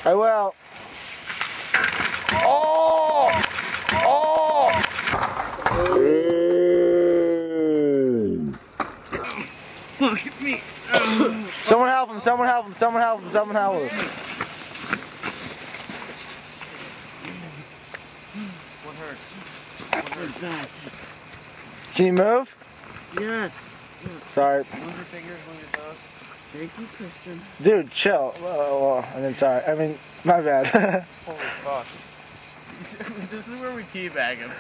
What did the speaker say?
I will. Oh! Oh! Look at me. Someone help him, someone help him, someone help him, someone help him. What hurts? What hurts? Can you move? Yes. Sorry. Move your fingers, move your toes. Thank you, Christian. Dude, chill. I mean, sorry. I mean, my bad. Holy fuck. This is where we teabag him.